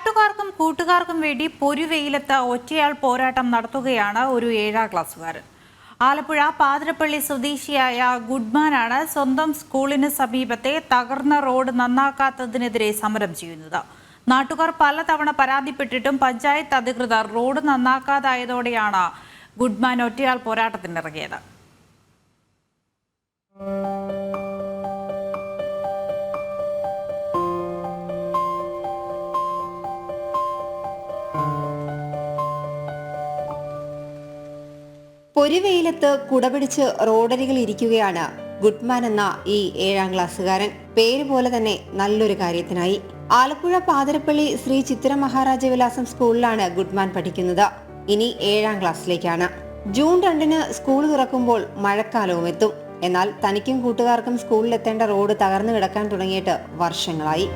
നാട്ടുകാർക്കും കൂട്ടുകാർക്കും വേണ്ടി പൊരുവെയിലത്ത് ഒറ്റയാൾ പോരാട്ടം നടത്തുകയാണ് ഒരു 7ാം ക്ലാസ്സുകാരൻ. ആലപ്പുഴ പാതിരപ്പള്ളി സ്വദേശിയായ ഗുഡ്മാനാണ് സ്വന്തം സ്കൂളിന് സമീപത്തെ തകർന്ന റോഡ് നന്നാക്കാത്തതിനെതിരെ സമരം ചെയ്യുന്നത്. നാട്ടുകാർ പലതവണ പരാതിപ്പെട്ടിട്ടും പഞ്ചായത്ത് അധികൃതർ റോഡ് നന്നാക്കാതായതോടെയാണ് ഗുഡ്മാൻ ഒറ്റയാൾ പോരാട്ടത്തിനിറങ്ങിയത്. പൊരുവെയിലത്ത് കുടപിടിച്ച് റോഡരികിൽ ഇരിക്കുകയാണ് ഗുഡ്മാൻ എന്ന ഈ 7ാം ക്ലാസ്സുകാരൻ. പേര് പോലെ തന്നെ നല്ലൊരു കാര്യത്തിനായി. ആലപ്പുഴ പാതിരപ്പള്ളി ശ്രീ ചിത്തിര മഹാരാജ വിലാസം സ്കൂളിലാണ് ഗുഡ്മാൻ പഠിക്കുന്നത്. ഇനി 7ാം ക്ലാസ്സിലേക്കാണ്. ജൂൺ 2-ന് സ്കൂൾ തുറക്കുമ്പോൾ മഴക്കാലവും എത്തും. എന്നാൽ തനിക്കും കൂട്ടുകാർക്കും സ്കൂളിലെത്തേണ്ട റോഡ് തകർന്നു കിടക്കാൻ തുടങ്ങിയിട്ട് വർഷങ്ങളായി.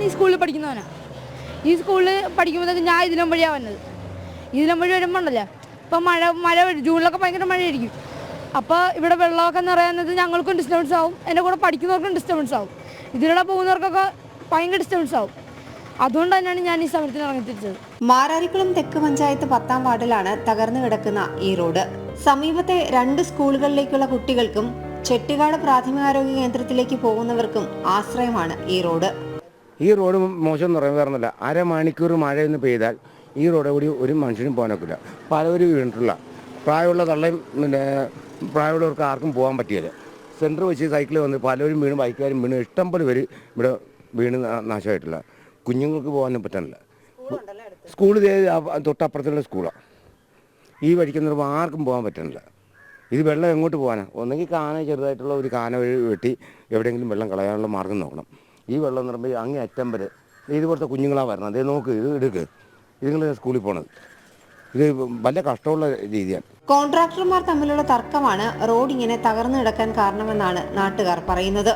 ഈ സ്കൂളിൽ പഠിക്കുന്നവനാ. ഈ സ്കൂളിൽ പഠിക്കുമ്പോഴത്തേക്ക് ഞാൻ ഇതിലും വഴിയാണ് വന്നത്. ഇതിലും വഴി വരുമ്പോൾ ഉണ്ടല്ലോ, ഇപ്പം മഴ ജൂണിലൊക്കെ ഭയങ്കര മഴയായിരിക്കും. അപ്പോൾ ഇവിടെ വെള്ളമൊക്കെ നിറയുന്നത് ഞങ്ങൾക്കും ഡിസ്റ്റർബൻസ് ആവും, എൻ്റെ കൂടെ പഠിക്കുന്നവർക്കും ഡിസ്റ്റർബൻസ് ആവും, ഇതിലൂടെ പോകുന്നവർക്കൊക്കെ ഭയങ്കര ഡിസ്റ്റർബൻസ് ആവും. അതുകൊണ്ട് തന്നെയാണ് ഞാൻ ഈ സമരത്തിന് ഇറങ്ങിത്തിരിച്ചത്. മാരാരിക്കുളം തെക്ക് പഞ്ചായത്ത് 10-ാം വാർഡിലാണ് തകർന്നു കിടക്കുന്ന ഈ റോഡ്. സമീപത്തെ 2 സ്കൂളുകളിലേക്കുള്ള കുട്ടികൾക്കും ചെട്ടിക്കാട് പ്രാഥമികാരോഗ്യ കേന്ദ്രത്തിലേക്ക് പോകുന്നവർക്കും ആശ്രയമാണ് ഈ റോഡ്. ഈ റോഡ് മോശം എന്ന് പറയാൻ വേറൊന്നുമില്ല. അരമണിക്കൂർ മഴയൊന്ന് പെയ്താൽ ഈ റോഡ് കൂടി ഒരു മനുഷ്യനും പോകാനൊക്കില്ല. പലവരും വീണിട്ടുള്ള പ്രായമുള്ള തള്ളയും പ്രായമുള്ളവർക്ക് ആർക്കും പോകാൻ പറ്റിയില്ല. സെൻറ്റർ വെച്ച് സൈക്കിൾ വന്ന് പലവരും വീണ്, ബൈക്കുകാരും വീണ്, ഇഷ്ടംപോലെ പേര് ഇവിടെ വീണ് നാശമായിട്ടില്ല. കുഞ്ഞുങ്ങൾക്ക് പോകാനും പറ്റാനില്ല. സ്കൂൾ തൊട്ടപ്പുറത്തുള്ള സ്കൂളാണ്. ഈ വഴിക്കുന്നവർ ആർക്കും പോകാൻ പറ്റാനില്ല. ഇത് വെള്ളം എങ്ങോട്ട് പോകാനാണ്? ഒന്നെങ്കിൽ ചെറുതായിട്ടുള്ള ഒരു കാന വഴി വെട്ടി എവിടെയെങ്കിലും വെള്ളം കളയാനുള്ള മാർഗം നോക്കണം. ഈ വെള്ളം എന്ന് പറയുമ്പോൾ അങ്ങേ അറ്റം വരെ ഇതുപോലത്തെ കുഞ്ഞുങ്ങളാണ് വരണം. അതേ നോക്ക്, ഇത് എടുക്ക്, ഇതുങ്ങൾ സ്കൂളിൽ പോകണത്. ഇത് വലിയ കഷ്ടമുള്ള രീതിയാണ്. കോൺട്രാക്ടർമാർ തമ്മിലുള്ള തർക്കമാണ് റോഡ് ഇങ്ങനെ തകർന്നു കിടക്കാൻ കാരണമെന്നാണ് നാട്ടുകാർ പറയുന്നത്.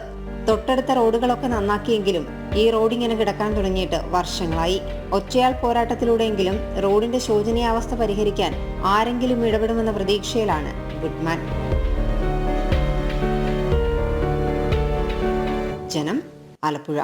തൊട്ടടുത്ത റോഡുകളൊക്കെ നന്നാക്കിയെങ്കിലും ഈ റോഡ് ഇങ്ങനെ കിടക്കാൻ തുടങ്ങിയിട്ട് വർഷങ്ങളായി. ഒറ്റയാൾ പോരാട്ടത്തിലൂടെയെങ്കിലും റോഡിന്റെ ശോചനീയാവസ്ഥ പരിഹരിക്കാൻ ആരെങ്കിലും ഇടപെടുമെന്ന പ്രതീക്ഷയിലാണ് ഗുഡ്മാൻ. ജനം, ആലപ്പുഴ.